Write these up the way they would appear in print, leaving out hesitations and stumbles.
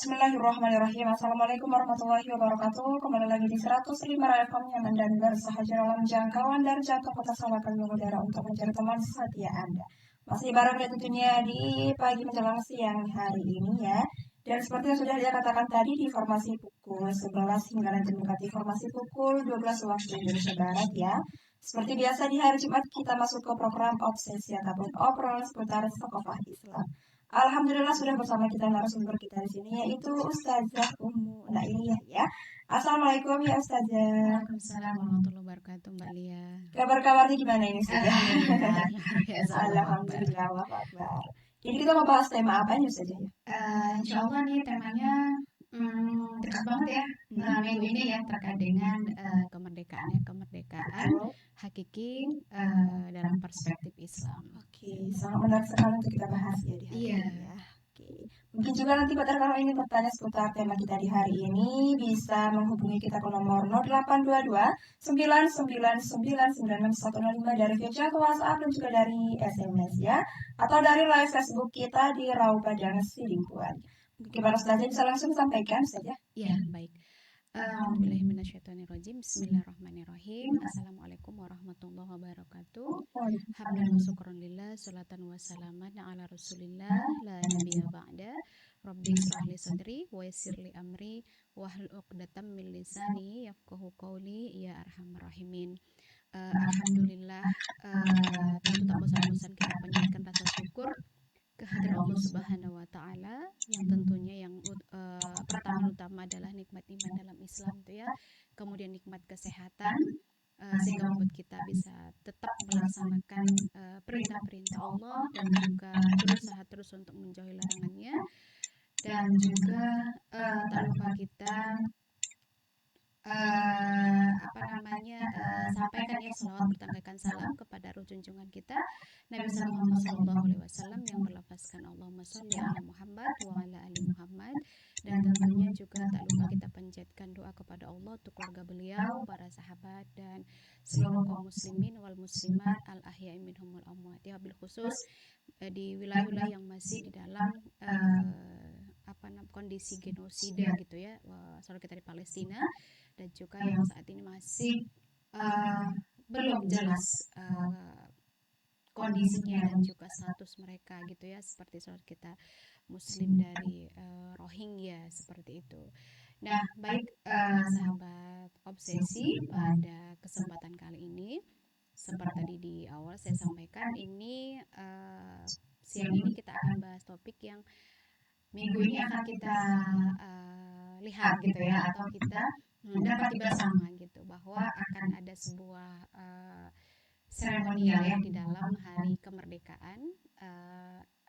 Bismillahirrahmanirrahim. Assalamualaikum warahmatullahi wabarakatuh. Kembali lagi di 105 FM Nyaman dan bersahaja dalam jangkauan dari jangkau kota Salakan mengudara untuk mencari teman setia Anda. Masih bareng ya tentunya di pagi menjelang siang hari ini ya. Dan seperti yang sudah dia katakan tadi di informasi pukul 11 hingga nanti mendekati informasi pukul 12 waktu Indonesia Barat ya. Seperti biasa di hari Jumat kita masuk ke program obsesi ataupun obrolan seputar thaqafah Islam. Alhamdulillah sudah bersama kita narasumber kita di sini yaitu Ustazah Ummu Nailiyah ya. Assalamualaikum ya Ustazah. Waalaikumsalam warahmatullahi wabarakatuh, Mbak Lia. Kabar-kabarnya gimana ini Ustazah? Alhamdulillah, luar biasa. Alhamdulillah, Allahu Akbar. Jadi kita mau bahas tema apa nih Ustazah ya? Insya Allah nih temanya dekat banget ya. Minggu ini ya terkait dengan kemerdekaan Betul. hakiki dalam perspektif Islam. Oke, sangat menarik sekali untuk kita bahas ya di hari Iya. ini ya. Oke. Mungkin juga nanti Pak kalau ingin bertanya seputar tema kita di hari ini bisa menghubungi kita ke nomor 0822 9999605 dari via chat WhatsApp dan juga dari SMS ya. Atau dari live Facebook kita di Rau Padang Sidimpuan. Mungkin gimana Ustazah bisa langsung sampaikan saja. Iya, baik. A'udzubillahiminasyaitonirrajim. Bismillahirrahmanirrahim. Assalamualaikum warahmatullahi wabarakatuh. Hamdan wa syukran lillah, salatan wa salaman ala rasulillah, la nabiyya ba'da. Rabbi israh li sadri wa yassir li amri wahlul 'uqdatam min lisani yafqahu qawli ya arhamar rahimin. Alhamdulillah, tentu tak bosan-bosan kita panjatkan rasa syukur kehadirat Allah Subhanahu wa taala yang tentunya yang pertama utama adalah nikmat iman dalam Islam itu ya. Kemudian nikmat kesehatan sehingga membuat kita bisa tetap melaksanakan perintah-perintah Allah dan juga berusaha terus untuk menjauhi larangannya, dan juga tak lupa kita sampaikan ya selawat bertanggakan salam kepada ruh junjungan kita Nabi Muhammad SAW yang berlafazkan Allahumma sholli ala Muhammad wa ala ali Muhammad, dan tentunya juga tak lupa kita panjatkan doa kepada Allah untuk keluarga beliau, para sahabat dan seluruh kaum muslimin wal muslimat al ahya'i minhum wal amwat ya, bil khusus di wilayah-wilayah yang masih di dalam kondisi genosida gitu ya, saudara kita di Palestina, dan juga yang saat ini masih belum jelas kondisinya dan juga status mereka gitu ya, seperti saudara kita muslim dari Rohingya seperti itu. Nah, baik sahabat obsesi, pada kesempatan kali ini seperti tadi di awal saya sampaikan, ini siang ini kita akan bahas topik yang minggu ini akan kita lihat gitu ya, atau kita dapati bersama gitu, bahwa akan ada sebuah seremonial ya di dalam hari kemerdekaan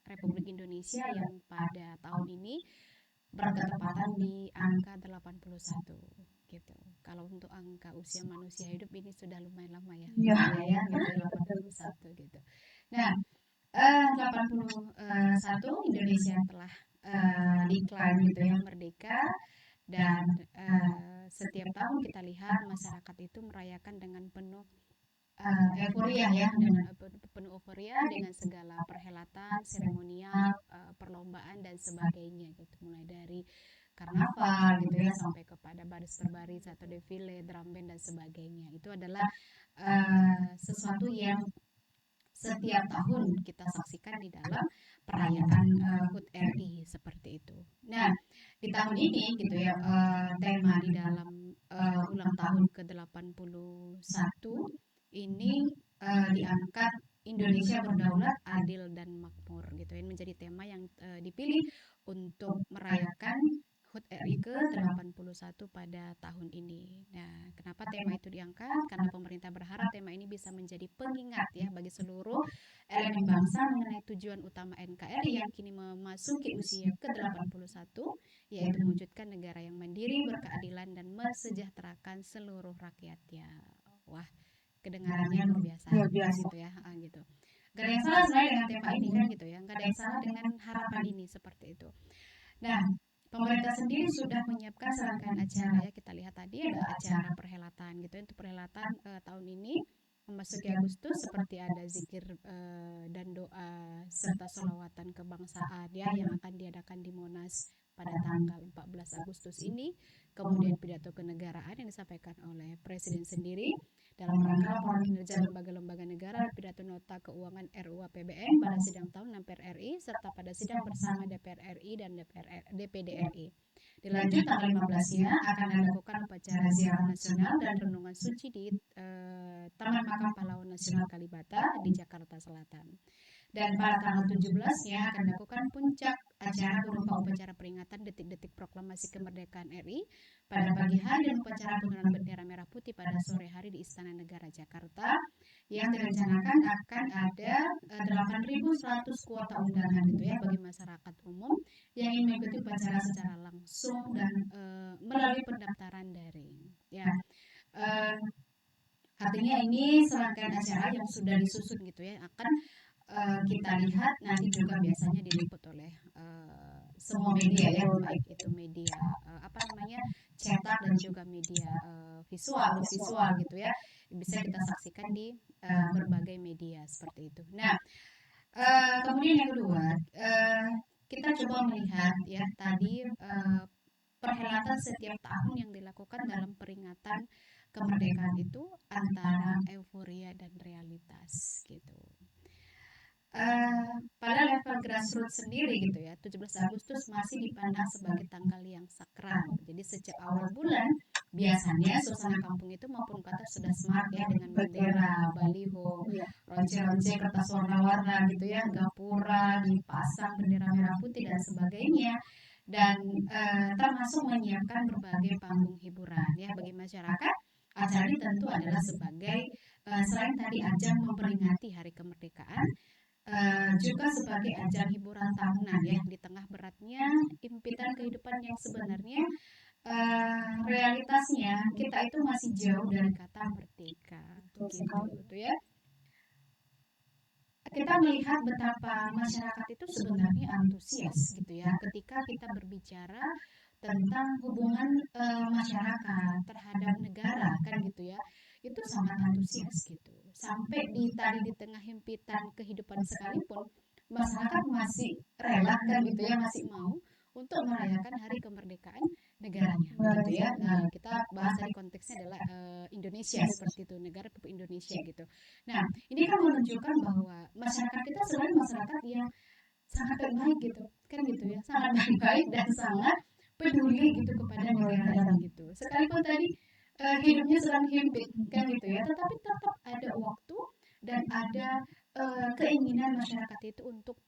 Republik Indonesia yang pada tahun ini bertepatan di angka 81 gitu. Kalau untuk angka usia manusia hidup ini sudah lumayan lama ya. Iya. Ya, gitu, 81 gitu. Nah, 81 Indonesia telah diklaim gitu ya merdeka, dan setiap tahun kita lihat masyarakat itu merayakan dengan penuh euforia ya, dengan penuh euforia dengan segala perhelatan, seremonial, perlombaan dan sebagainya gitu, mulai dari karnaval gitu ya sampai kepada baris berbaris atau defile, drum band dan sebagainya. Itu adalah sesuatu yang setiap tahun kita saksikan di dalam perayaan HUT RI seperti itu. Nah, di tahun ini gitu ya, tema di dalam ulang tahun ke-81 ini diangkat Indonesia berdaulat, adil dan makmur gitu. Ini menjadi tema yang dipilih untuk merayakan HUT RI ke-81 pada tahun ini. Nah, kenapa tema itu diangkat? Karena pemerintah berharap tema ini bisa menjadi pengingat ya bagi seluruh elemen bangsa mengenai tujuan utama NKRI yang kini memasuki usia ke-81, yaitu mewujudkan negara yang mandiri, berkeadilan dan mesejahterakan seluruh rakyatnya. Wah, kedengarannya luar biasa gitu ya, gitu. Gak ada yang salah sebenarnya dengan tema ini kan gitu ya, gak ada yang salah dengan harapan ini seperti itu. Nah, pemerintah sendiri sudah menyiapkan serangkaian acara ya, kita lihat tadi ada acara perhelatan gitu. Untuk perhelatan tahun ini memasuki Agustus seperti ada zikir dan doa serta sholawatan kebangsaan ya yang akan diadakan di Monas pada tanggal 14 Agustus ini, kemudian pidato kenegaraan yang disampaikan oleh Presiden sendiri dalam rangka laporan kinerja lembaga-lembaga negara, pidato nota keuangan RUU APBN pada sidang tahunan MPR RI serta pada sidang bersama DPR RI dan DPD RI. Dilanjut tanggal 15-nya akan dilakukan upacara ziarah nasional dan renungan suci di Taman Makam Pahlawan Nasional Kalibata di Jakarta Selatan. Dan pada tanggal 17-nya akan dilakukan puncak acara berupa upacara peringatan detik-detik proklamasi kemerdekaan RI pada pagi hari dan upacara penurunan bendera merah putih pada sore hari di Istana Negara Jakarta yang direncanakan akan ada 8.100 kuota undangan gitu ya bagi masyarakat umum yang ingin mengikuti upacara secara langsung dan melalui pendaftaran daring. Ya, artinya ini serangkaian acara yang sudah disusun gitu ya akan kita lihat nanti juga biasanya diliput oleh semua media ya, baik itu media cetak dan juga media visual gitu ya, bisa kita saksikan di berbagai media seperti itu. Nah, kemudian yang kedua, kita coba melihat ya tadi perhelatan setiap tahun yang dilakukan dalam peringatan kemerdekaan itu antara euforia dan realitas gitu. Pada level grassroots sendiri gitu ya, 17 Agustus masih dipandang sebagai tanggal yang sakral. Jadi sejak awal bulan biasanya suasana kampung itu maupun kota sudah smart ya dengan bendera, baliho, ronce-ronce kertas warna-warna gitu ya, gapura dipasang bendera merah putih dan sebagainya. Dan termasuk menyiapkan berbagai panggung hiburan ya bagi masyarakat. Acara ini tentu adalah sebagai selain tadi ajang memperingati hari kemerdekaan, juga sebagai ajang hiburan tahunan ya di tengah beratnya impitan kehidupan yang sebenarnya realitasnya kita itu masih jauh dari kata merdeka gitu ya. Kita melihat betapa masyarakat itu sebenarnya antusias gitu ya ketika kita berbicara tentang hubungan masyarakat terhadap negara kan gitu ya, itu sangat antusias gitu sampai di tengah himpitan kehidupan sekalipun masyarakat masih rela kan gitu ya, masih mau untuk merayakan hari kemerdekaan negaranya gitu ya. Nah, kita bahas tadi konteksnya adalah Indonesia seperti itu, negara Republik Indonesia gitu. Nah, ini kan menunjukkan bahwa masyarakat kita sebenarnya masyarakat yang sangat baik gitu kan gitu ya, sangat baik dan sangat peduli gitu kepada negara ini gitu. Sekalipun tadi hidupnya sedang himpit kan gitu ya, tetapi tetap ada waktu dan ada keinginan masyarakat itu untuk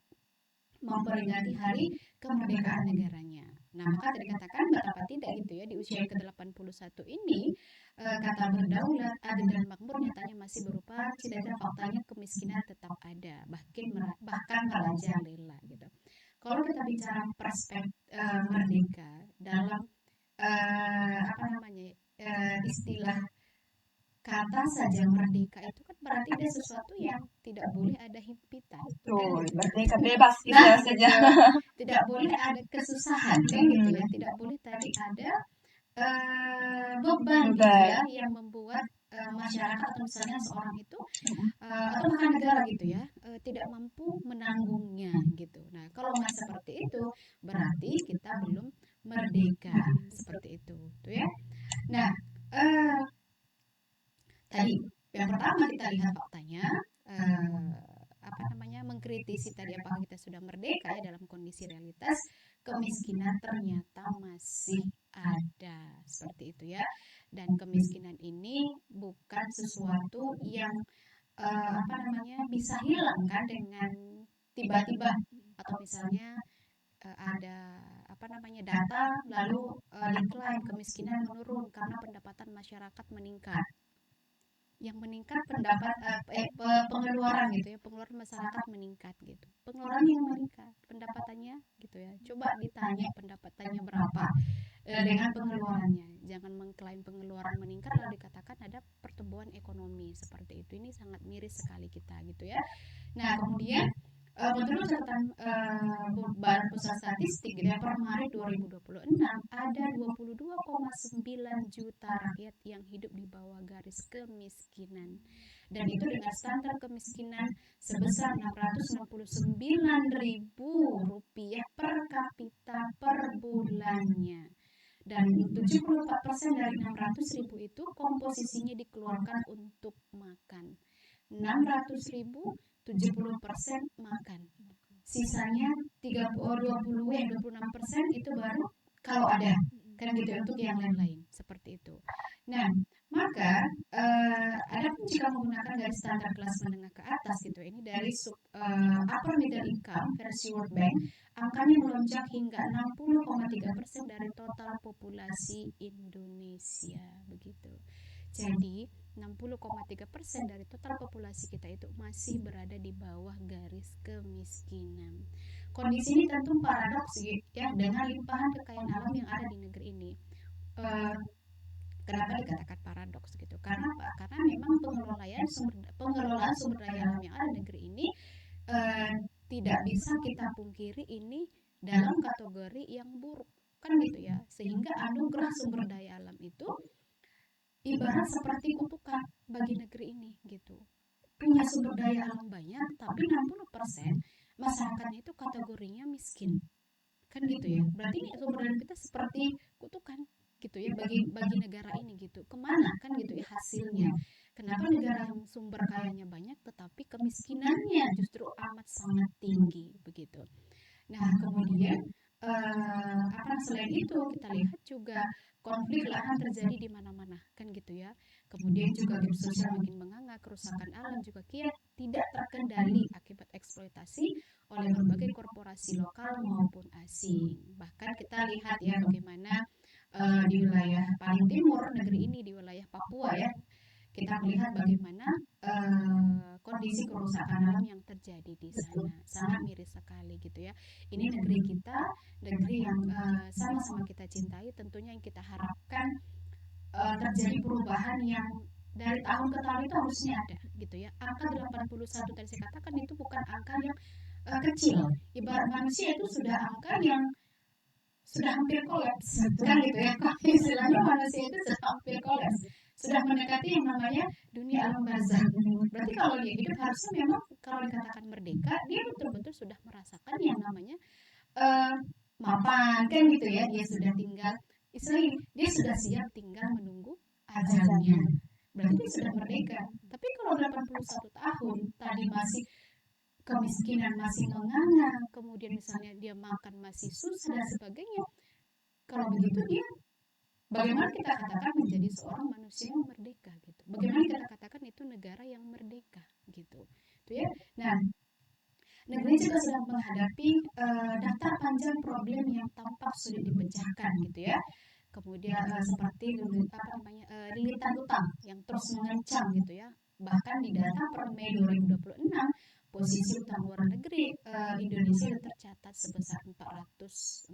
memperingati hari kemerdekaan negaranya. Nah, maka tadi katakan betapa tidak gitu ya di usia ke-81 ini kata berdaulat, adil dan makmur nyatanya masih berupa cita-cita, faktanya kemiskinan tetap ada, bahkan merajalela gitu. Kalau kita bicara perspektif merdeka dalam istilah kata saja merdeka itu kan berarti ada sesuatu yang tidak boleh ada himpitan. Merdeka bebas gitu saja. Tidak boleh ada kesusahan kan gitu ya. Tidak boleh tadi ada beban gitu ya yang membuat masyarakat atau misalnya seorang itu atau bahkan negara gitu ya tidak mampu menanggungnya gitu. Nah, kalau masih seperti itu berarti kita belum merdeka seperti itu, tuh ya. Nah, tadi yang pertama kita lihat faktanya mengkritisi tadi apakah kita sudah merdeka ya dalam kondisi realitas kemiskinan ternyata masih ada seperti itu ya, dan kemiskinan ini bukan sesuatu yang bisa hilang kan dengan tiba-tiba atau misalnya ada data lalu diklaim kemiskinan menurun karena pendapatan masyarakat meningkat. Yang meningkat pengeluaran gitu ya, pengeluaran masyarakat meningkat gitu. Pengeluaran yang meningkat, pendapatannya gitu ya. Coba ditanya pendapatannya berapa dengan pengeluarannya. Jangan mengklaim pengeluaran meningkat lalu dikatakan ada pertumbuhan ekonomi seperti itu. Ini sangat miris sekali kita gitu ya. Nah, kemudian Menurut catatan Badan Pusat Statistik gitu ya, per Maret 2026 ada 22,9 juta rakyat yang hidup di bawah garis kemiskinan. Dan itu dengan standar kemiskinan sebesar Rp669.000 per kapita per bulannya. Dan 74% dari 600.000 itu komposisinya dikeluarkan untuk makan. 600.000 70% makan, sisanya 26% itu baru kalau ada, kan gitu, untuk yang lain-lain seperti itu. Nah, maka adapun jika menggunakan garis standar kelas menengah ke atas gitu, ini dari upper middle income versi World Bank, angkanya melonjak hingga 60,3% dari total populasi Indonesia begitu. Jadi 60,3% dari total populasi kita itu masih berada di bawah garis kemiskinan. Kondisi ini tentu paradoks ya, dengan limpahan kekayaan alam yang ada di negeri ini. Kenapa dikatakan paradoks gitu? Karena apa? Karena memang pengelolaan sumber daya alam yang ada di negeri ini tidak bisa kita pungkiri ini dalam kategori yang buruk, kan gitu ya. Sehingga anugerah sumber daya alam itu ibarat seperti kutukan bagi negeri ini gitu. Punya sumber daya alam banyak, tapi 60% masyarakatnya itu kategorinya miskin, kan gitu ya. Berarti ini sumber daya kita seperti kutukan gitu ya bagi negara ini gitu. Kemana kan gitu ya hasilnya? Kenapa negara yang sumber kayanya banyak tetapi kemiskinannya justru amat sangat tinggi begitu. Nah, kemudian selain itu kita lihat juga konflik lahan terjadi di mana-mana, kan gitu ya. Kemudian juga gap sosial makin menganga, kerusakan alam juga kian tidak terkendali akibat eksploitasi oleh berbagai korporasi lokal maupun asing. Bahkan kita lihat ya bagaimana di wilayah paling timur negeri ini, di wilayah Papua ya, kita melihat bagaimana kondisi kerusakan alam yang terjadi di sana sangat miris sekali gitu ya. Ini negeri kita, negeri yang sama-sama kita cintai, tentunya yang kita harapkan terjadi perubahan yang dari tahun ke tahun itu harusnya ada gitu ya. Angka 81 tadi saya katakan itu bukan angka yang kecil. Ibarat manusia itu sudah angka yang sudah hampir kolaps kan gitu ya. Istilahnya manusia itu sudah hampir kolaps, sudah mendekati yang namanya dunia alam barzah. Berarti kalau dia hidup harusnya memang kalau dikatakan merdeka, dia betul-betul sudah merasakan yang namanya mapan kan gitu ya. Dia sudah tinggal, istilahnya dia sudah siap tinggal menunggu ajalnya. Berarti dia sudah merdeka. Tapi kalau 81 tahun tadi masih kemiskinan masih menganga, kemudian misalnya dia makan masih susah dan sebagainya, kalau begitu dia bagaimana kita katakan menjadi seorang manusia yang merdeka gitu? Bagaimana kita katakan itu negara yang merdeka gitu? Itu ya. Nah, negeri juga sedang menghadapi daftar panjang problem yang tampak sulit dipecahkan gitu ya. Kemudian seperti lilitan utang yang terus mengancam gitu ya. Bahkan di data per Mei 2026, posisi utang luar negeri Indonesia tercatat sebesar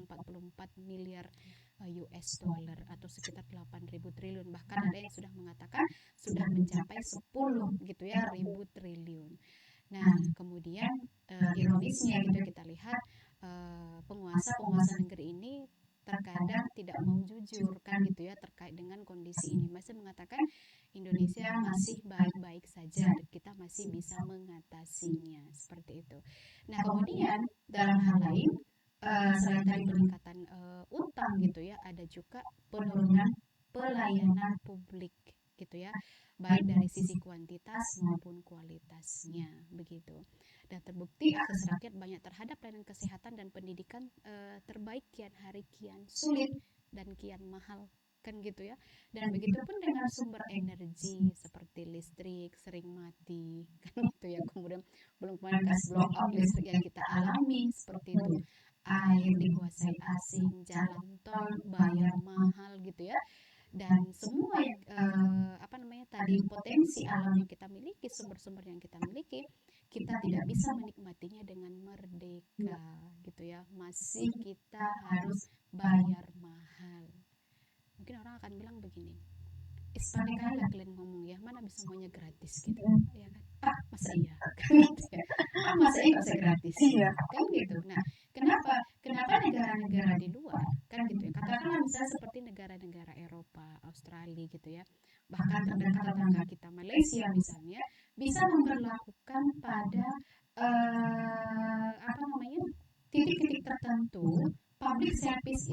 444 miliar US dollar atau sekitar 8.000 triliun. Bahkan ada yang sudah mengatakan sudah mencapai 10 gitu ya ribu triliun. Nah, kemudian ironisnya gitu kita lihat penguasa negeri ini terkadang tidak mau jujur kan gitu ya terkait dengan kondisi ini, masih mengatakan Indonesia masih baik-baik saja dan kita masih bisa mengatasinya seperti itu. Nah, kemudian dalam hal lain selain tadi peningkatan utang gitu ya, ada juga penurunan pelayanan publik gitu ya, baik dari sisi kuantitas maupun kualitasnya begitu. Dan terbukti akses rakyat banyak terhadap pelayanan kesehatan dan pendidikan terbaik kian hari kian sulit dan kian mahal kan gitu ya. Dan begitu pun dengan sumber energi seperti listrik sering mati kan gitu ya. Kemudian belum pangkas blow up listrik yang kita alami seperti itu, air dikuasai asing, jalan tol bayar mahal gitu ya. Dan semua yang tadi potensi alam yang kita miliki, sumber-sumber yang kita miliki, kita tidak bisa menikmatinya dengan merdeka gitu ya. Masih kita harus bayar mahal. Mungkin orang akan bilang begini, ispandai kali lah kalian ngomong ya, mana bisa semuanya gratis gitu ya kan. masa iya kan gitu ya, masa iya nggak usah gratis Iya. kan gitu. Nah, kenapa negara-negara di luar kan gitu ya, katakanlah misalnya seperti negara-negara Eropa, Australia gitu ya, bahkan terdekat tetangga kita Malaysia misalnya, bisa memperlakukan pada apa namanya, titik-titik tertentu public service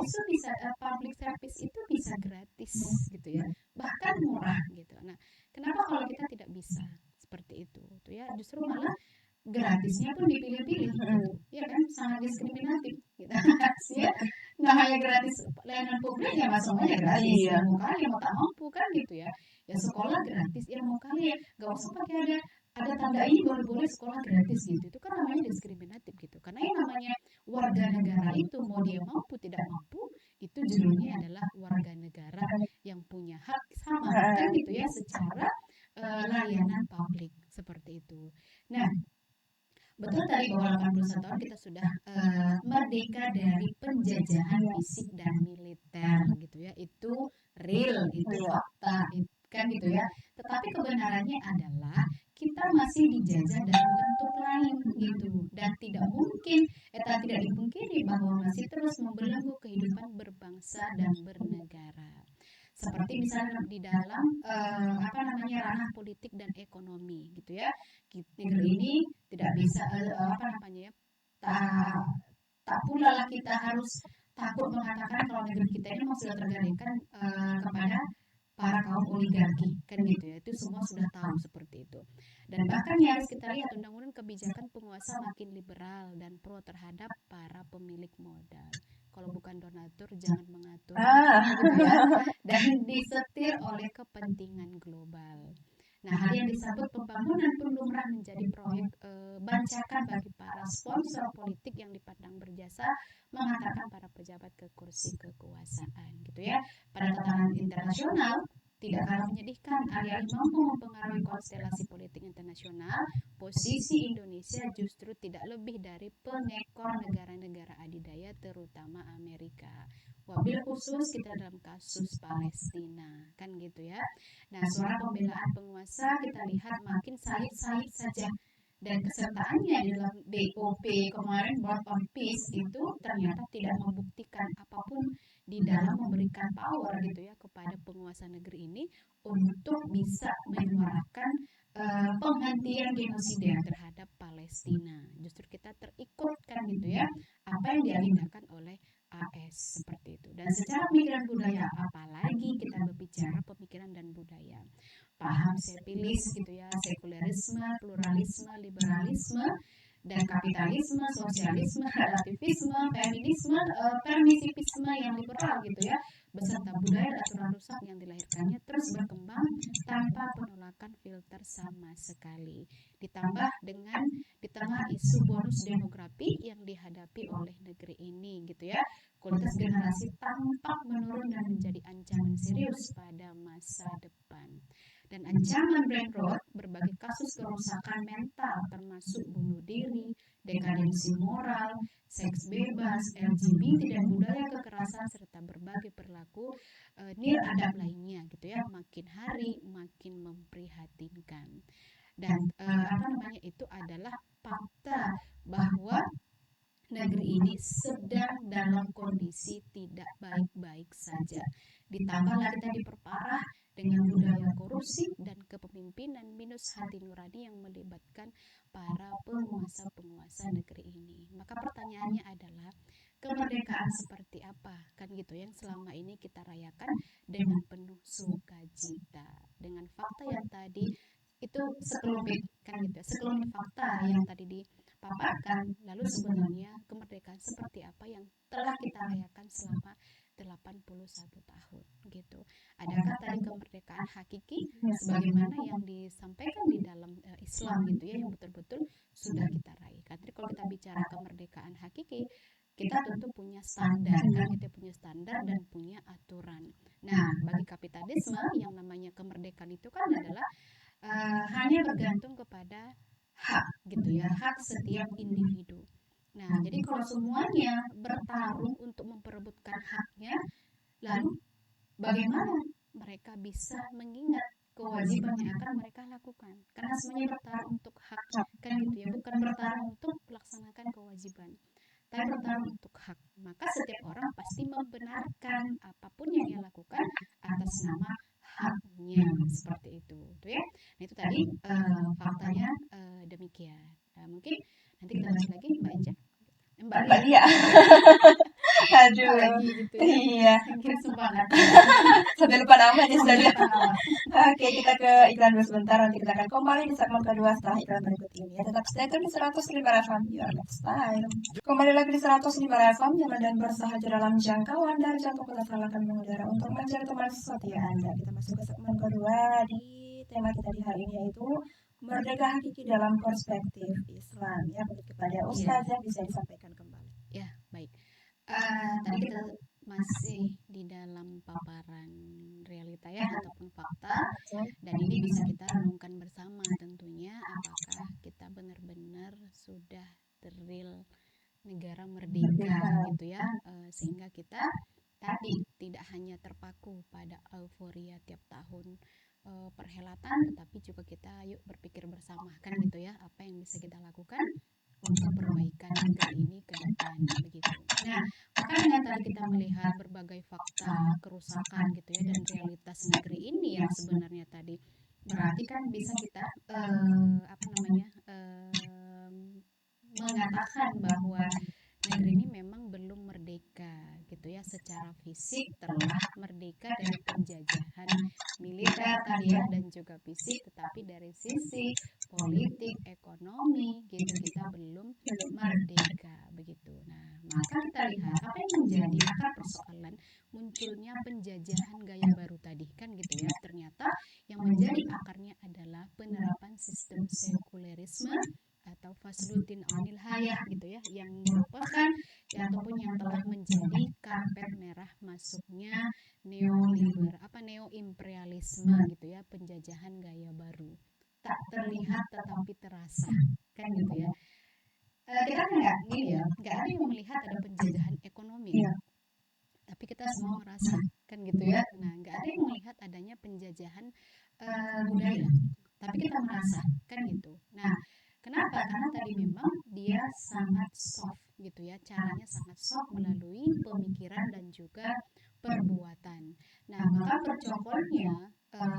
itu bisa gratis gitu ya, bahkan murah gitu. Nah, kenapa kalau kita tidak bisa seperti itu tuh ya, justru malah gratisnya pun dipilih-pilih gitu ya kan, sangat diskriminatif gitu ya. Namanya gratis layanan publik ya, mas semuanya gratis Iya. ya, mau kaya mau tak mampu kan gitu ya, ya sekolah gratis ya, mau kaya gak usah pakai ada tanda ini boleh-boleh sekolah gratis gitu, itu kan namanya diskriminatif gitu. Karena yang namanya warga negara itu mau dia mampu tidak mampu, itu judulnya adalah warga negara yang punya hak sama kan gitu ya, secara layanan publik seperti itu. Nah, betul tadi bahwa 81 tahun kita sudah merdeka dari penjajahan fisik dan militer gitu ya. Itu real, itu fakta, kan gitu ya. Tetapi kebenarannya adalah kita masih dijajah dalam bentuk lain gitu, dan tidak dipungkiri bahwa masih terus membelenggu kehidupan berbangsa dan bernegara. Seperti misalnya di dalam apa namanya, ranah politik dan ekonomi gitu ya. Negeri ini tidak bisa apa namanya ya, tak tak pula lah kita harus takut mengatakan kalau negeri kita ini memang sudah tergadaikan kepada para kaum oligarki kan gitu ya, itu semua sudah tahu seperti itu. Dan bahkan ya harus kita lihat undang-undang kebijakan penguasa makin liberal dan pro terhadap para pemilik modal. Kalau bukan donatur jangan mengatur gitu ya, dan disetir oleh kepentingan global. Nah, hal yang disebut pembangunan pun lumrah menjadi proyek bancakan bagi para sponsor politik yang dipandang berjasa mengantarkan para pejabat ke kursi kekuasaan gitu ya. Pada tatanan internasional tidak kalah menyedihkan, alih-alih mampu mempengaruhi konstelasi politik internasional, posisi Indonesia justru tidak lebih dari pengekor negara-negara adidaya, terutama Amerika. Wabil khusus kita dalam kasus Palestina, kan gitu ya. Nah, suara pembelaan penguasa kita lihat makin sahih-sahih saja, dan kesertaannya di dalam BOP kemarin, Board of Peace, itu ternyata tidak membuktikan apapun di dalam memberikan power gitu ya kepada penguasa negeri ini untuk bisa menyuarakan penghentian genosida terhadap Palestina. Justru kita terikutkan gitu ya apa yang diagendakan oleh AS seperti itu. Dan secara pemikiran budaya, apalagi kita berbicara pemikiran dan budaya, paham sepilis gitu ya, sekularisme, pluralisme, liberalisme, dan kapitalisme, sosialisme, relativisme, feminisme, permisivisme yang liberal gitu ya, beserta budaya dan aturan rusak yang dilahirkannya terus berkembang tanpa penolakan filter sama sekali. Ditambah dengan di tengah isu bonus demografi yang dihadapi oleh negeri ini gitu ya, kualitas generasi tampak menurun dan menjadi ancaman serius pada masa depan. Dan ancaman brain rot, berbagai kasus kerusakan mental termasuk bunuh diri, dekadensi moral, seks bebas, LGBT, dan budaya kekerasan serta berbagai perilaku niradab lainnya gitu ya, makin hari makin memprihatinkan. Dan apa namanya, itu adalah fakta bahwa negeri ini sedang dalam kondisi tidak baik-baik saja. Ditambah lagi tadi diperparah dengan budaya korupsi dan kepemimpinan minus hati nurani yang melibatkan para penguasa-penguasa negeri ini. Maka pertanyaannya adalah, kemerdekaan seperti apa kan gitu yang selama ini kita rayakan dengan penuh sukacita, dengan fakta yang tadi itu sekelumit kan gitu, sekelumit fakta yang tadi dipaparkan. Lalu sebenarnya kemerdekaan seperti apa yang telah kita rayakan selama 81 tahun gitu. Adakah tadi kemerdekaan hakiki sebagaimana yang disampaikan di dalam Islam gitu ya, yang betul-betul sudah kita raih. Jadi kalau kita bicara kemerdekaan hakiki, kita tentu punya standar kan, kita punya standar dan punya aturan. Nah, bagi kapitalisme yang namanya kemerdekaan itu kan adalah hanya bergantung kepada hak gitu ya, hak setiap individu. Nah, jadi kalau semuanya bertarung untuk memperebutkan haknya, lalu bagaimana mereka bisa mengingat kewajiban yang akan mereka lakukan, karena semuanya bertarung untuk hak, kan gitu ya, bukan bertarung untuk melaksanakan kewajiban, tapi bertarung untuk hak. Maka setiap orang pasti membenarkan apapun yang ia lakukan atas nama haknya, seperti itu tuh ya. Nah itu tadi faktanya demikian. Nah, mungkin nanti kita lanjut lagi Mbak Eja, Mbak Mbak Lia. Lia. Aduh. Lagi gitu ya. Iya. Saking semangat. Sampai lupa namanya sudah. Sampai lupa nama. Oke, kita ke iklan dulu sebentar. Nanti kita akan kembali di segmen kedua setelah iklan berikut ini. Ya, tetap stay tune di 105 FM. Your next time. Kembali lagi di 105 FM, nyaman dan bersahaja dalam jangkauan dari jantung kota Salakan mengudara untuk mencari teman setia Anda. Kita masuk ke segmen kedua di tema kita di hari ini, yaitu merdeka hakiki dalam perspektif Islam. Ya, kepada Ustazah bisa disampaikan kembali. Ya, baik. Tadi kita masih di dalam paparan realita ya, ataupun fakta, dan ini bisa kita renungkan bersama tentunya, apakah kita benar-benar sudah real negara merdeka gitu ya, sehingga kita tadi tidak hanya terpaku pada euforia tiap tahun perhelatan, tetapi juga kita yuk berpikir bersama kan gitu ya, apa yang bisa kita lakukan untuk perbaikan negeri ini ke depan begitu. Nah, maka dengan tadi kita melihat berbagai fakta kerusakan gitu ya, dan realitas negeri ini yang sebenarnya tadi, berarti kan bisa kita mengatakan bahwa negeri ini memang belum merdeka gitu ya, secara fisik telah merdeka dari penjajahan militer tadi ya, dan juga fisik, tetapi dari sisi politik, ekonomi gitu kita belum merdeka begitu. Nah, maka kita lihat apa yang menjadi akar persoalan munculnya penjajahan gaya baru tadi kan gitu ya. Ternyata yang menjadi akarnya adalah penerapan sistem sekulerisme atau faslutin anil hayah gitu ya, yang merupakan ya, ataupun yang telah menjadi karpet merah masuknya neoimperialisme gitu ya, penjajahan gaya baru. Tak terlihat tetapi terasa kan gitu ya. Kita kan nggak gini ya, nggak ada yang melihat ada penjajahan ekonomi ya, tapi kita semua merasa kan gitu ya. Nah, nggak ada yang melihat adanya penjajahan budaya, tapi kita merasa kan gitu. Nah, kenapa? Karena tadi memang dia sangat soft gitu ya, caranya sangat soft melalui pemikiran dan juga perbuatan. Nah, maka percokolnya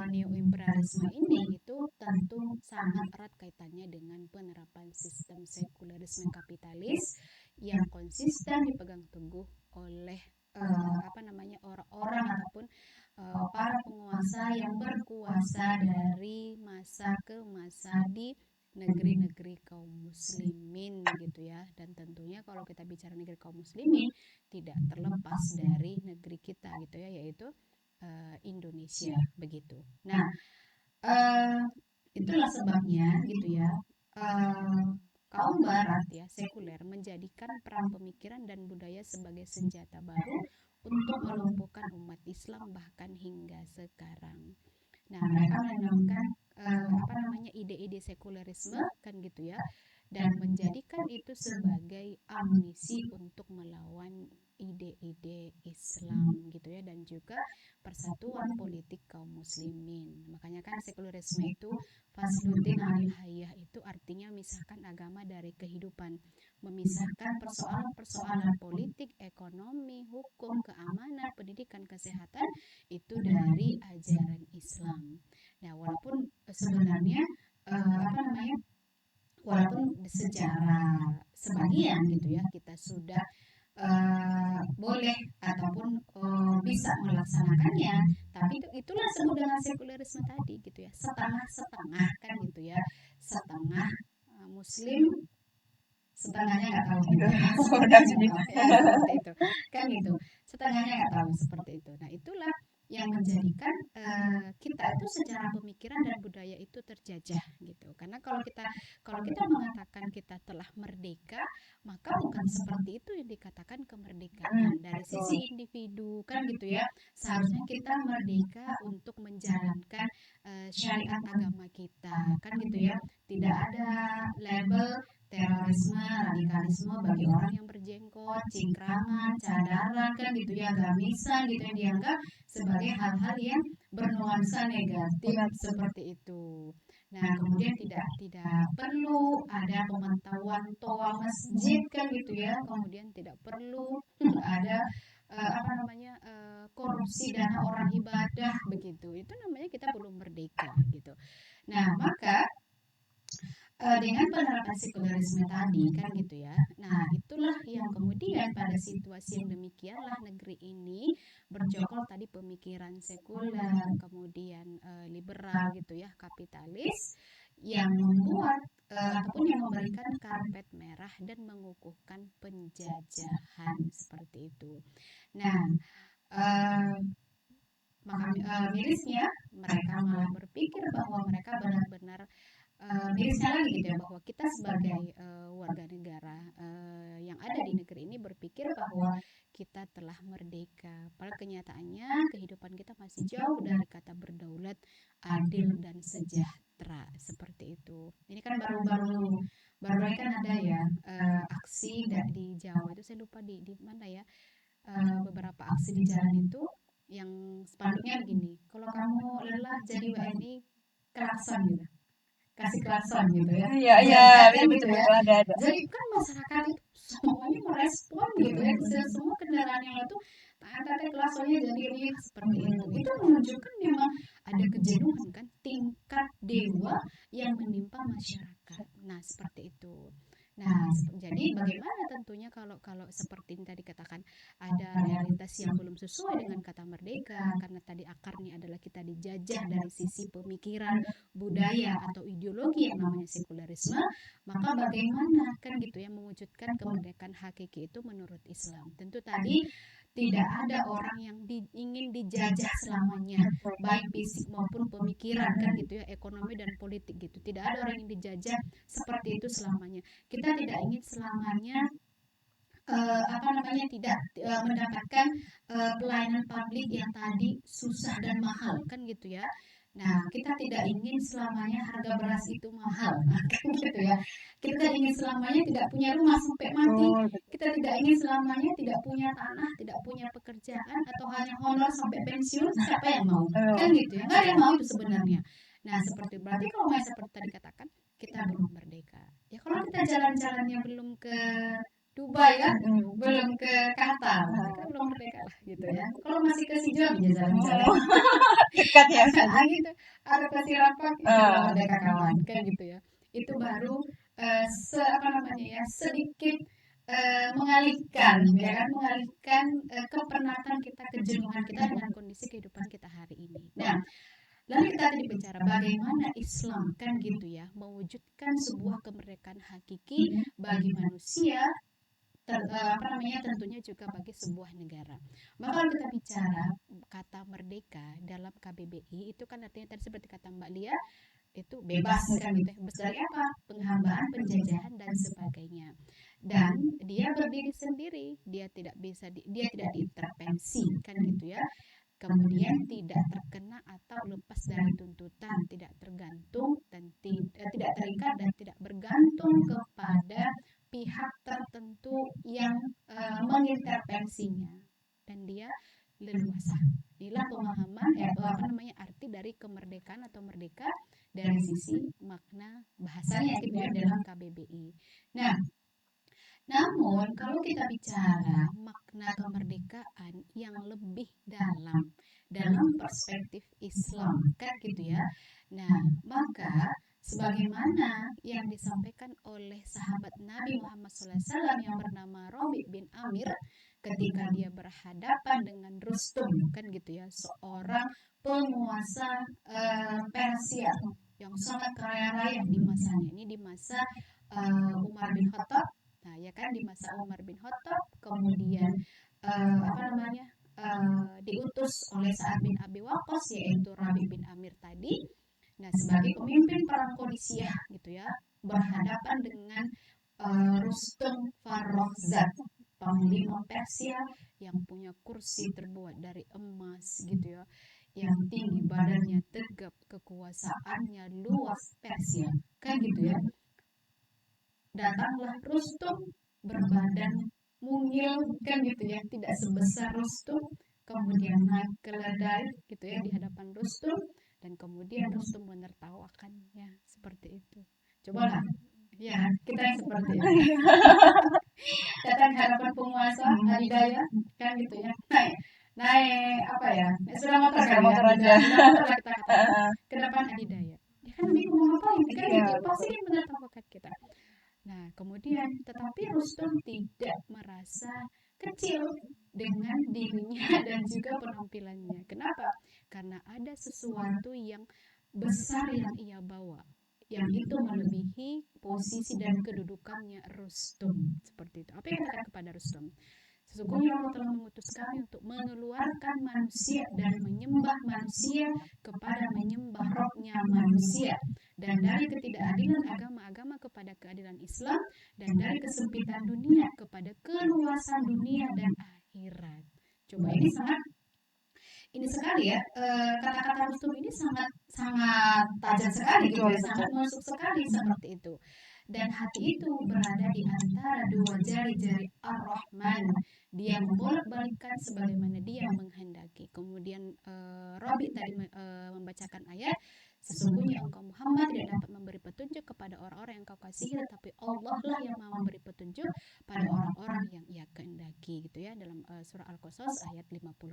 neoimperialisme ini itu tentu sangat erat kaitannya dengan penerapan sistem sekulerisme kapitalis yang konsisten dipegang teguh oleh orang-orang ataupun para penguasa yang berkuasa dari masa ke masa di negeri-negeri kaum muslimin gitu ya. Dan tentunya kalau kita bicara negeri kaum muslimin tidak terlepas dari negeri kita gitu ya, yaitu Indonesia begitu. Nah, itulah sebabnya gitu ya, kaum barat ya sekuler menjadikan perang pemikiran dan budaya sebagai senjata baru untuk melumpuhkan umat Islam bahkan hingga sekarang. Nah, mereka menanamkan ide-ide sekulerisme kan gitu ya, dan menjadikan itu sebagai amunisi untuk melawan ide-ide Islam gitu ya, dan juga persatuan politik kaum muslimin. Makanya kan sekulerisme itu faslutin anil hayah, itu artinya memisahkan agama dari kehidupan, memisahkan persoalan-persoalan politik, ekonomi, hukum, keamanan, pendidikan, kesehatan itu dari ajaran Islam. Nah, walaupun sebenarnya walaupun secara sebagian gitu ya kita sudah boleh ataupun bisa melaksanakannya, tapi itulah disebut dengan sekulerisme tadi gitu ya, setengah-setengah kan gitu ya, setengah muslim, setengahnya nggak tahu gitu ya, seperti itu kan gitu, setengahnya nggak tahu seperti itu. Nah, itulah yang menjadikan kita itu secara pemikiran dan budaya itu terjajah gitu. Karena kalau kita mengatakan kita telah merdeka, maka bukan seperti itu yang dikatakan kemerdekaan dari sisi individu kan gitu ya. Seharusnya kita merdeka untuk menjalankan syariat agama kita kan gitu ya. Tidak ada label terorisme, radikalisme bagi orang yang berjenggot, cingkrangan, cadaran kan gitu ya, gamisan gitu yang dianggap sebagai hal-hal yang bernuansa negatif seperti itu. Nah, kemudian tidak perlu ada pemantauan toa masjid kan gitu ya, kemudian tidak perlu ada korupsi dana orang ibadah begitu. Itu namanya kita belum merdeka gitu. Nah, maka dengan penerapan sekularisme tadi kan gitu ya. Nah, itulah yang kemudian pada situasi yang demikianlah negeri ini bercokol tadi pemikiran sekuler, kemudian liberal gitu ya, kapitalis yang membuat ataupun yang memberikan karpet merah dan mengukuhkan penjajahan seperti itu. Nah, uh, maka mirisnya mereka malah berpikir bahwa mereka benar-benar mirisnya lagi gitu ya, bahwa kita sebagai warga negara yang ada di negeri ini berpikir bahwa kita telah merdeka. Padahal kenyataannya kehidupan kita masih jauh dari kata berdaulat, adil dan sejahtera seperti itu. Ini kan baru kan ada ya aksi di Jawa itu, saya lupa di mana ya, beberapa aksi di jalan itu yang spanduknya begini, kalau kamu lelah jadi WNI klakson gitu, kasih klakson gitu ya. Iya, iya, Kan gitu betul, ya. ada. Jadi kan masyarakat itu semuanya merespon gitu ya, semua kendaraan yang itu tanda klaksonnya jadi riuh seperti itu. Itu menunjukkan memang ada kejenuhan kan, tingkat dewa yang menimpa masyarakat. Nah, seperti itu. Nah, jadi bagaimana tentunya kalau kalau seperti yang tadi katakan ada realitas yang belum sesuai dengan kata merdeka, karena tadi akarnya adalah kita dijajah dari sisi pemikiran, budaya atau ideologi yang namanya sekularisme, maka bagaimana kan gitu ya mewujudkan kemerdekaan hakiki itu menurut Islam. Tentu tadi tidak ada orang yang ingin dijajah selamanya, baik fisik maupun pemikiran kan gitu ya, ekonomi dan politik gitu. Tidak ada orang yang dijajah seperti itu selamanya. Kita tidak ingin selamanya tidak mendapatkan pelayanan publik yang tadi susah dan mahal kan gitu ya. Nah, kita tidak ingin selamanya harga beras itu mahal, kan gitu ya. Kita tidak ingin selamanya tidak punya rumah sampai mati. Kita tidak ingin selamanya tidak punya tanah, tidak punya pekerjaan, atau hanya honor sampai pensiun. Siapa yang mau? Kan gitu ya. Nggak ada yang mau itu sebenarnya. Nah, seperti berarti kalau seperti tadi katakan, kita belum merdeka. Ya kalau kita jalan-jalannya belum ke Dubai kan, belum ke Qatar, kan belum merdeka lah gitu ya. Kalau masih ke Sijam ya jalan-jalan dekat ya gitu, ada ke Sirapak itu belum merdeka kawan kan gitu ya. Itu baru sedikit mengalihkan ya kan, mengalihkan kepenatan kita, kejenuhan kita dengan kondisi kehidupan kita hari ini. Nah, lalu kita tadi bicara bagaimana Islam kan gitu ya mewujudkan sebuah kemerdekaan hakiki bagi manusia, tentunya juga bagi sebuah negara. Maka kalau kita bicara kata merdeka dalam KBBI itu kan artinya tadi seperti kata Mbak Lia, itu bebas kan gitu ya. Bebas dari apa? Penghambaan, penjajahan dan sebagainya. Dan dia berdiri sendiri, dia tidak diintervensi kan gitu ya. Kemudian tidak terkena atau lepas dari tuntutan, tidak tergantung dan tidak terikat dan tidak bergantung kepada pihak tertentu yang mengintervensinya, dan dia leluasa. Inilah pemahaman arti dari kemerdekaan atau merdeka dari sisi makna bahasanya gitu ya dalam KBBI. Nah, namun kalau kita bicara makna kemerdekaan yang lebih dalam perspektif Islam kan gitu ya. Nah, maka sebagaimana yang disampaikan oleh sahabat Nabi Muhammad SAW yang bernama Rabi bin Amir ketika dia berhadapan dengan Rustum kan gitu ya, seorang penguasa Persia yang sangat kaya raya di masanya. Ini di masa Umar bin Khattab. Nah, ya kan di masa Umar bin Khattab kemudian diutus oleh Sa'ad bin Abi Waqqas yaitu Rabi bin Amir tadi. Nah, sebagai pemimpin perang Qadisiyah gitu ya, berhadapan dengan Rustum Farrokhzad, panglima Persia yang punya kursi terbuat dari emas gitu ya, yang tinggi badannya, tegap, kekuasaannya luas Persia kan gitu ya. datanglah Rustum berbadan mungil kan gitu ya, tidak sebesar Rustum, kemudian naik keledai gitu ya di hadapan Rustum, dan kemudian Rustum menertawakannya seperti itu. Cobalah ya kita yang seperti itu datang ke hadapan penguasa adidaya kan gitu ya, naik naik apa ya, naik sepeda motor kan ya, aja. sepeda motor lah kita katakan ke depan adidaya, ya kan bingung mau ngapain kan gitu, pasti dia menertawakan kita. Nah kemudian tetapi Rustum tidak merasa kecil dengan dirinya dan juga penampilannya. Kenapa? Karena ada sesuatu yang besar yang ia bawa, yang itu melebihi posisi dan kedudukannya Rustum. Seperti itu. Apa yang dikatakan kepada Rustum? Sesungguhnya Allah telah mengutus kami untuk mengeluarkan manusia dari menyembah manusia kepada menyembah rohnya manusia, dan dari ketidakadilan agama-agama kepada keadilan Islam, dan dari kesempitan dunia kepada keluasan dunia dan akhirat. Coba ini sekali ya, kata-kata Rustum ini sangat tajam sekali gitu ya, sangat masuk sekali seperti itu. Dan hati itu berada di antara dua jari-jari Ar-Rahman, dia membolak-balikkan sebagaimana dia menghendaki. Kemudian Robi tadi membacakan ayat, sesungguhnya engkau Muhammad tidak dapat memberi petunjuk kepada orang-orang yang kau kasihi, tetapi Allah lah yang mau memberi petunjuk pada orang-orang yang ia kehendaki gitu ya, dalam surah Al-Qasas ayat 56.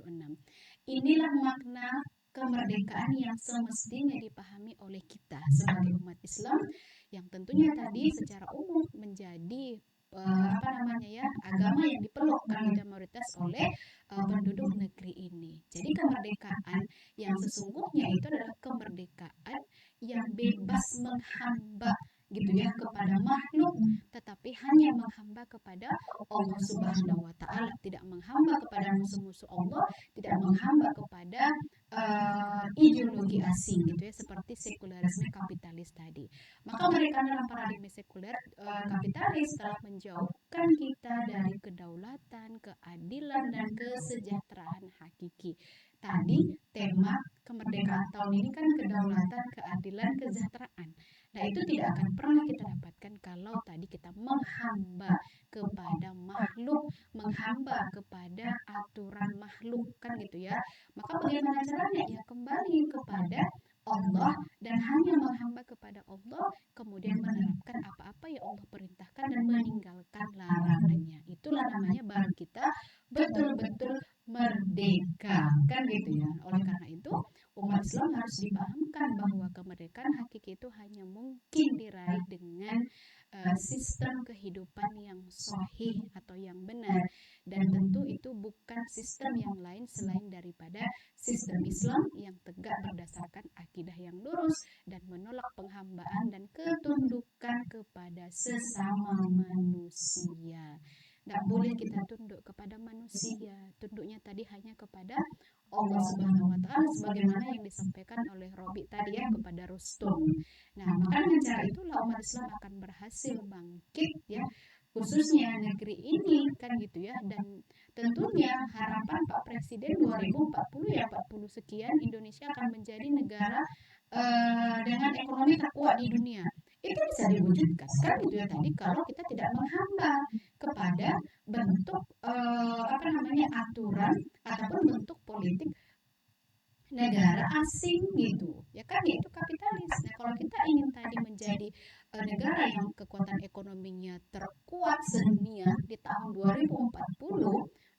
Inilah makna kemerdekaan yang semestinya dipahami oleh kita sebagai umat Islam, yang tentunya tadi secara umum menjadi agama yang dipeluk mayoritas oleh penduduk negeri ini. Jadi kemerdekaan yang sesungguhnya itu adalah kemerdekaan yang bebas menghamba gitu ya kepada makhluk, tetapi hanya menghamba kepada Allah Subhanahu wa taala, tidak menghamba kepada musuh-musuh Allah, tidak menghamba kepada ideologi asing gitu ya, seperti sekularisme kapitalis tadi. Maka mereka dalam paradigma sekuler kapitalis telah menjauhkan kita dari kedaulatan, keadilan, dan kesejahteraan hakiki. Tadi tema kemerdekaan tahun ini kan kedaulatan, keadilan, kesejahteraan. Nah itu tidak akan pernah kita dapatkan kalau tadi kita menghamba kepada makhluk, menghamba kepada aturan makhluk kan gitu ya. Maka bagaimana caranya? Ya kembali kepada Allah dan hanya menghamba kepada Allah, kemudian menerapkan apa-apa yang Allah perintahkan dan meninggalkan larangannya. Itulah namanya baru kita betul-betul merdeka kan gitu ya. Oleh karena itu umat Islam harus dipahamkan bahwa kemerdekaan hakiki itu hanya mungkin diraih dengan sistem kehidupan yang sahih atau yang benar, dan tentu itu bukan sistem yang lain selain daripada sistem Islam yang tegak berdasarkan akidah yang lurus dan menolak penghambaan dan ketundukan kepada sesama manusia. Tidak boleh kita tunduk kepada manusia, tunduknya tadi hanya kepada Allah Subhanahu wa taala sebagaimana yang disampaikan oleh Robi tadi ya kepada Rustum. Nah, maka dengan cara itulah umat Islam akan berhasil bangkit ya, khususnya negeri ini kan gitu ya. Dan tentunya harapan Pak Presiden 2040 ya 40 sekian Indonesia akan menjadi negara dengan ekonomi terkuat di dunia. Itu bisa diwujudkan kan gitu ya tadi kalau kita tidak menghamba kepada bentuk aturan ataupun bentuk politik negara asing gitu ya kan, yaitu kapitalis. Nah kalau kita ingin tadi menjadi negara yang kekuatan ekonominya terkuat sedunia di tahun 2040,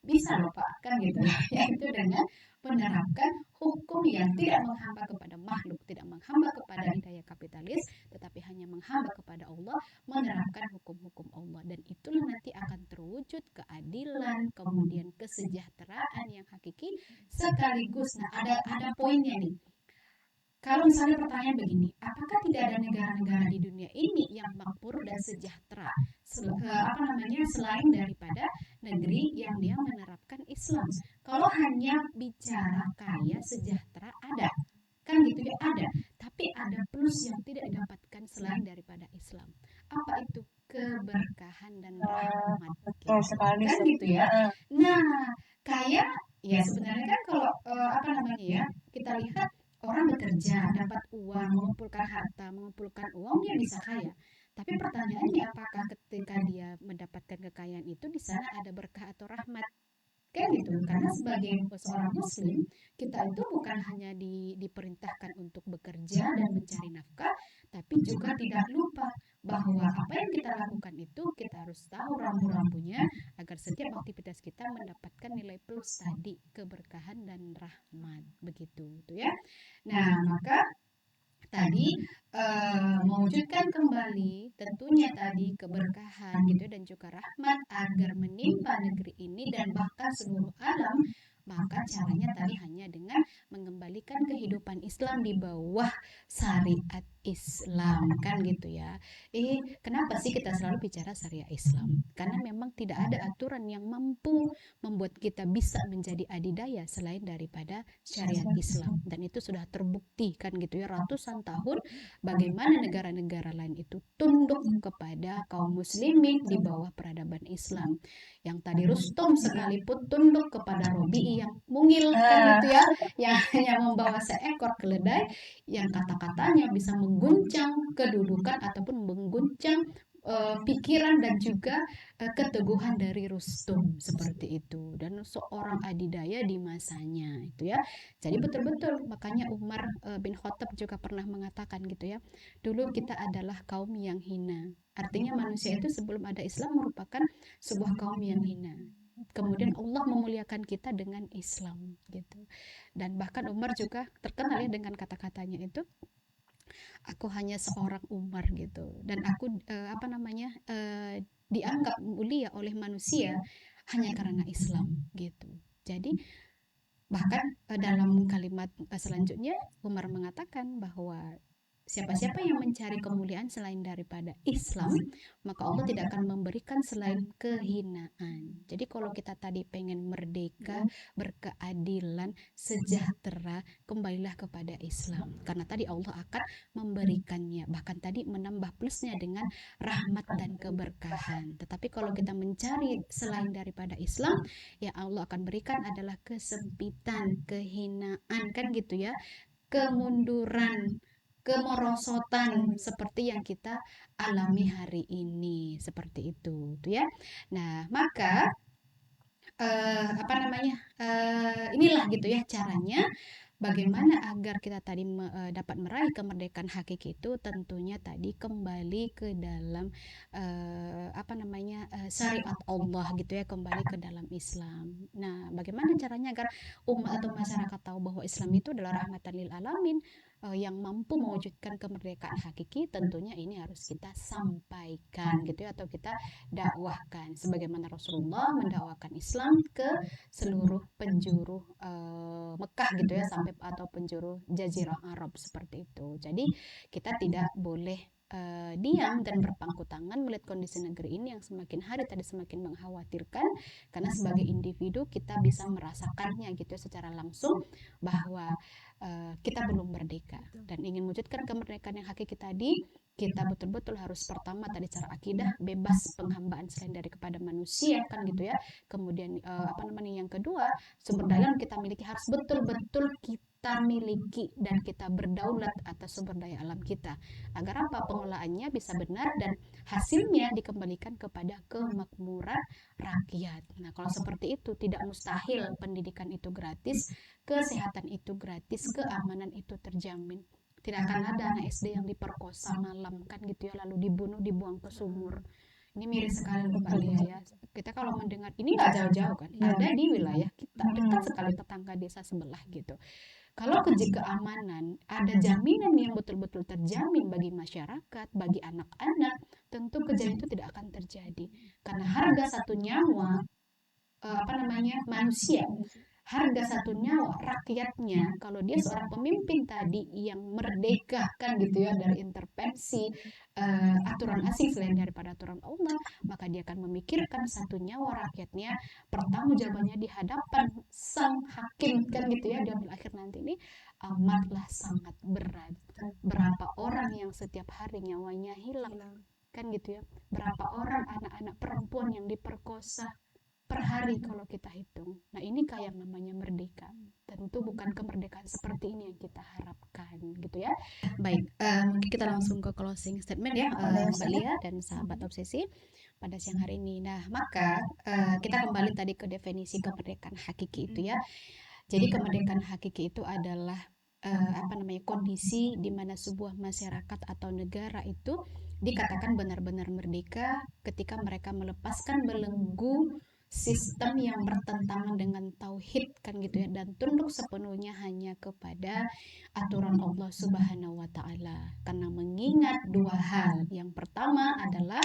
bisa loh Pak kan gitu ya, yaitu dengan menerapkan hukum yang tidak menghamba kepada makhluk, tidak menghamba kepada hidayah kapitalis, tetapi hanya menghamba kepada Allah, menerapkan hukum-hukum Allah, dan itulah nanti akan terwujud keadilan, kemudian kesejahteraan yang hakiki sekaligus. Nah ada poinnya nih. Kalau misalnya pertanyaan begini, apakah tidak ada negara-negara di dunia ini yang makmur dan sejahtera selain daripada negeri yang dia menerapkan Islam? Kalau hanya bicara kaya sejahtera ada, kan gitu ya ada, tapi ada plus yang tidak didapatkan selain daripada Islam. Apa itu? Keberkahan dan rahmat. Betul sekali Kan gitu ya. Nah, kaya ya sebenarnya kan kalau kita lihat orang bekerja, dapat uang, mengumpulkan harta, mengumpulkan uang, dia bisa kaya. Tapi pertanyaannya, apakah ketika dia mendapatkan kekayaan itu di sana ada berkah atau rahmat? Kan gitu. Karena sebagai seorang muslim, kita itu bukan hanya diperintahkan untuk bekerja dan mencari nafkah, tapi juga tidak lupa bahwa apa yang kita lakukan itu kita harus tahu rambu-rambunya agar setiap aktivitas kita mendapatkan nilai plus tadi, keberkahan dan rahmat, begitu tuh ya. Nah, maka tadi mewujudkan kembali tentunya tadi keberkahan gitu dan juga rahmat agar menimpa negeri ini dan bahkan seluruh alam, maka caranya tadi hanya dengan mengembalikan kehidupan Islam di bawah syariat Islam, kan gitu ya. Kenapa sih kita selalu bicara syariat Islam? Karena memang tidak ada aturan yang mampu membuat kita bisa menjadi adidaya selain daripada syariat Islam, dan itu sudah terbukti kan gitu ya, ratusan tahun bagaimana negara-negara lain itu tunduk kepada kaum muslimin di bawah peradaban Islam. Yang tadi Rustom sekalipun tunduk kepada Robi'i yang mungil kan gitu ya, yang hanya membawa seekor keledai yang kata-katanya bisa mengguncang kedudukan ataupun mengguncang pikiran dan juga keteguhan dari Rustum, seperti itu, dan seorang adidaya di masanya itu ya. Jadi betul-betul makanya Umar bin Khattab juga pernah mengatakan gitu ya, dulu kita adalah kaum yang hina. Artinya manusia itu sebelum ada Islam merupakan sebuah kaum yang hina. Kemudian Allah memuliakan kita dengan Islam gitu. Dan bahkan Umar juga terkenal ya dengan kata-katanya itu, aku hanya seorang Umar gitu, dan aku dianggap mulia oleh manusia hanya karena Islam gitu. Jadi bahkan dalam kalimat selanjutnya Umar mengatakan bahwa siapa-siapa yang mencari kemuliaan selain daripada Islam, maka Allah tidak akan memberikan selain kehinaan. Jadi kalau kita tadi pengen merdeka, berkeadilan, sejahtera, kembalilah kepada Islam. Karena tadi Allah akan memberikannya, bahkan tadi menambah plusnya dengan rahmat dan keberkahan. Tetapi kalau kita mencari selain daripada Islam, ya Allah akan berikan adalah kesempitan, kehinaan, kan gitu ya, kemunduran, kemerosotan seperti yang kita alami hari ini, seperti itu tuh ya. Nah, maka inilah gitu ya caranya bagaimana agar kita tadi dapat meraih kemerdekaan hakiki itu, tentunya tadi kembali ke dalam syariat Allah gitu ya, kembali ke dalam Islam. Nah, bagaimana caranya agar umat atau masyarakat tahu bahwa Islam itu adalah rahmatan lil alamin, yang mampu mewujudkan kemerdekaan hakiki? Tentunya ini harus kita sampaikan gitu ya, atau kita dakwahkan sebagaimana Rasulullah mendakwakan Islam ke seluruh penjuru Mekah gitu ya, sampai atau penjuru Jazirah Arab, seperti itu. Jadi kita tidak boleh diam dan berpangku tangan melihat kondisi negeri ini yang semakin hari tadi semakin mengkhawatirkan, karena sebagai individu kita bisa merasakannya gitu ya, secara langsung bahwa kita belum merdeka, dan ingin mewujudkan kemerdekaan yang hakiki tadi, kita betul-betul harus pertama tadi cara akidah bebas penghambaan selain dari kepada manusia, kan gitu ya. Kemudian yang kedua, sumber daya yang kita miliki harus betul-betul kita miliki dan kita berdaulat atas sumber daya alam kita, agar apa, pengelolaannya bisa benar dan hasilnya dikembalikan kepada kemakmuran rakyat. Nah, kalau seperti itu tidak mustahil pendidikan itu gratis, kesehatan itu gratis, keamanan itu terjamin. Tidak akan ada anak SD yang diperkosa malam, kan gitu ya, lalu dibunuh, dibuang ke sumur. Ini miris sekali loh Mbak Lia ya. Kita kalau mendengar ini nggak jauh-jauh kan, ada di wilayah kita, dekat sekali tetangga desa sebelah gitu. Kalau keamanan ada jaminan yang betul-betul terjamin bagi masyarakat, bagi anak-anak, tentu kejadian itu tidak akan terjadi. Karena harga satu nyawa manusia, harga satu nyawa rakyatnya, kalau dia seorang pemimpin tadi yang merdeka, kan gitu ya, dari intervensi aturan asing selain daripada aturan Allah, maka dia akan memikirkan satu nyawa rakyatnya, pertanggungjawabannya di hadapan sang hakim, kan gitu ya, di akhir nanti ini amatlah sangat berat. Berapa orang yang setiap hari nyawanya hilang, kan gitu ya, berapa orang anak-anak perempuan yang diperkosa, per hari kalau kita hitung. Nah, ini kayak yang namanya merdeka. Tentu bukan kemerdekaan seperti ini yang kita harapkan, gitu ya. Baik, mungkin kita langsung ke closing statement ya, Mbak Lia dan sahabat obsesi pada siang hari ini. Nah, maka kita kembali tadi ke definisi kemerdekaan hakiki itu ya. Jadi kemerdekaan hakiki itu adalah kondisi di mana sebuah masyarakat atau negara itu dikatakan benar-benar merdeka ketika mereka melepaskan belenggu sistem yang bertentangan dengan tauhid kan gitu ya, dan tunduk sepenuhnya hanya kepada aturan Allah Subhanahu wa taala. Karena mengingat dua hal. Yang pertama adalah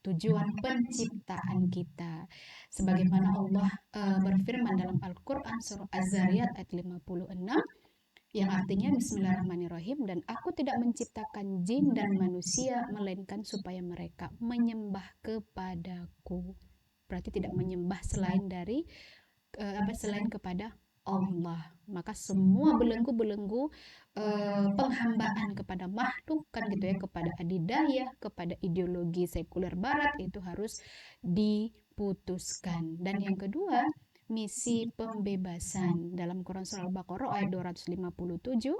tujuan penciptaan kita. Sebagaimana Allah berfirman dalam Al-Qur'an surah Az-Zariyat ayat 56, yang artinya Bismillahirrahmanirrahim, dan aku tidak menciptakan jin dan manusia melainkan supaya mereka menyembah kepadaku. Berarti tidak menyembah selain dari selain kepada Allah. Maka semua belenggu-belenggu penghambaan kepada makhluk kan gitu ya, kepada adidaya, kepada ideologi sekuler barat itu harus diputuskan. Dan yang kedua, misi pembebasan dalam Quran surah Al-Baqarah ayat 257,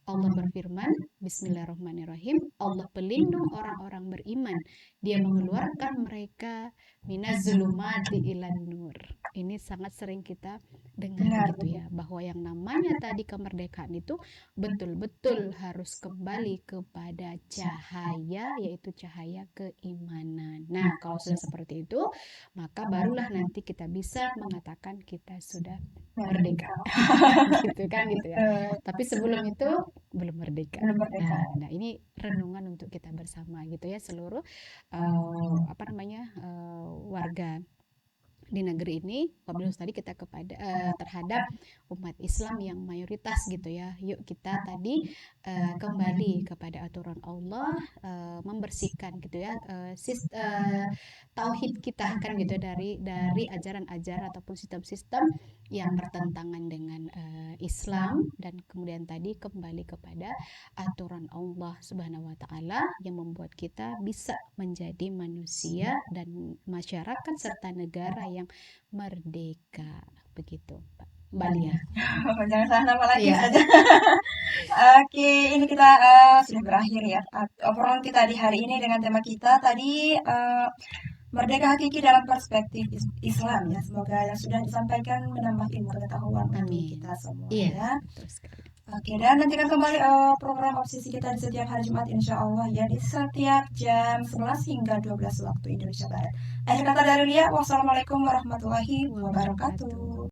Allah berfirman, Bismillahirrahmanirrahim, Allah pelindung orang-orang beriman. Dia mengeluarkan mereka minaz-zulumati ilan nur. Ini sangat sering kita dengar gitu ya, bahwa yang namanya tadi kemerdekaan itu betul-betul harus kembali kepada cahaya, yaitu cahaya keimanan. Nah, kalau sudah seperti itu, maka barulah nanti kita bisa mengatakan kita sudah merdeka. Gitu kan gitu ya. Tapi sebelum itu belum merdeka. Nah, ini renungan untuk kita bersama gitu ya, seluruh warga di negeri ini. Wabillahi tadi kita kepada terhadap umat Islam yang mayoritas gitu ya. Yuk kita tadi kembali kepada aturan Allah, membersihkan gitu ya tauhid kita kan gitu, dari ajaran-ajaran ataupun sistem-sistem yang bertentangan dengan Islam, dan kemudian tadi kembali kepada aturan Allah Subhanahu wa taala yang membuat kita bisa menjadi manusia dan masyarakat serta negara yang merdeka, begitu Mbak Lia. Jangan salah nama lagi saja. Oke, ini kita sudah berakhir ya obrolan kita di hari ini dengan tema kita tadi, merdeka hakiki dalam perspektif Islam ya. Semoga yang sudah disampaikan menambah ilmu pengetahuan untuk kita semua ya. Oke, dan nantikan kembali program obsesi kita di setiap hari Jumat insya Allah ya, di setiap jam 11 hingga 12 waktu Indonesia Barat. Akhir kata dari Lia, wassalamualaikum warahmatullahi wabarakatuh.